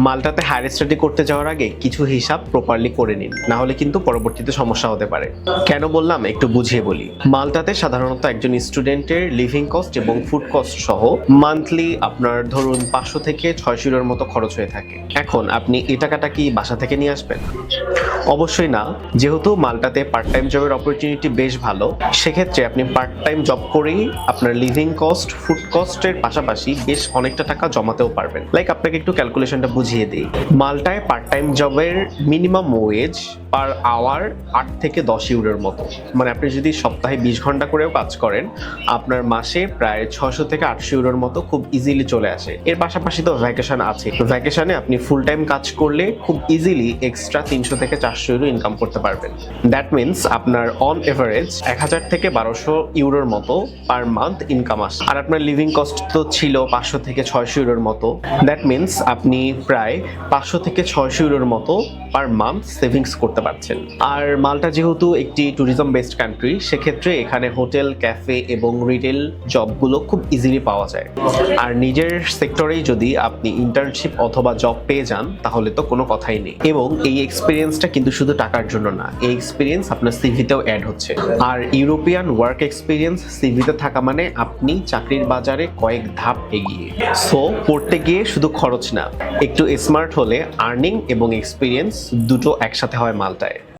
মাল্টাতে higher study করতে যাওয়ার আগে কিছু হিসাব প্রপারলি করে নিন, না হলে কিন্তু পরবর্তীতে সমস্যা হতে পারে। কেন বললাম একটু বুঝিয়ে বলি। মাল্টাতে সাধারণত একজন স্টুডেন্টের লিভিং কস্ট এবং ফুড কস্ট সহ মান্থলি আপনার ধরুন 500 থেকে 600 ইউরোর মতো খরচ হয়ে থাকে। এখন আপনি এই টাকাটা কি বাসা থেকে নিয়ে আসবেন? অবশ্যই না। যেহেতু মাল্টাতে পার্ট টাইম জবের অপরচুনিটি বেশ ভালো, সেক্ষেত্রে আপনি পার্ট টাইম জব করেই আপনার লিভিং কস্ট, ফুড কস্টের পাশাপাশি বেশ অনেকটা টাকা জমাতেও পারবেন। লাইক আপনাকে একটু ক্যালকুলেশনটা বুঝিয়ে দিই। মাল্টায় পার্ট টাইম জবের মিনিমাম ওয়েজ পার আওয়ার 8 থেকে 10 ইউরোর মতো। মানে আপনি যদি সপ্তাহে 20 ঘন্টা করেও কাজ করেন, আপনার মাসে প্রায় 600 থেকে 800 ইউরোর মতো খুব ইজিলি চলে আসে। এর পাশাপাশি তো ভ্যাকেশন আছে। ভ্যাকেশনে আপনি ফুল টাইম কাজ করলে খুব ইজিলি এক্সট্রা 300 থেকে 400 ইউরো ইনকাম করতে পারবেন। দ্যাট মিনস আপনার অন এভারেজ 1000 থেকে 1200 ইউরোর মতো পার মান্থ ইনকাম আসে। আর আপনার লিভিং কস্ট তো ছিল 500 থেকে 600 ইউরোর মতো। দ্যাট মিনস আপনি প্রায় 500 থেকে 600 ইউরোর মতো পার মান্থ সেভিংস করতে পারছেন। আর মাল্টা যেহেতু একটি ট্যুরিজম বেসড কান্ট্রি, সেক্ষেত্রে এখানে হোটেল, ক্যাফে এবং রিটেল জবগুলো খুব ইজিলি পাওয়া যায়। আর নিজের সেক্টরেই যদি আপনি ইন্টার্নশিপ অথবা জব পেয়ে যান, তাহলে তো কোনো কথাই নেই। এবং এই এক্সপিরিয়েন্সটা কিন্তু শুধু টাকার জন্য না, এই এক্সপিরিয়েন্স আপনার সিভিতেও অ্যাড হচ্ছে। আর ইউরোপিয়ান ওয়ার্ক এক্সপিরিয়েন্স সিভিতে থাকা মানে আপনি চাকরির বাজারে কয়েক ধাপ এগিয়ে। সো পড়তে গিয়ে শুধু খরচ না, একটু স্মার্ট হলে আর্নিং এবং এক্সপিরিয়েন্স দুটো একসাথে হয় মাল্টায়।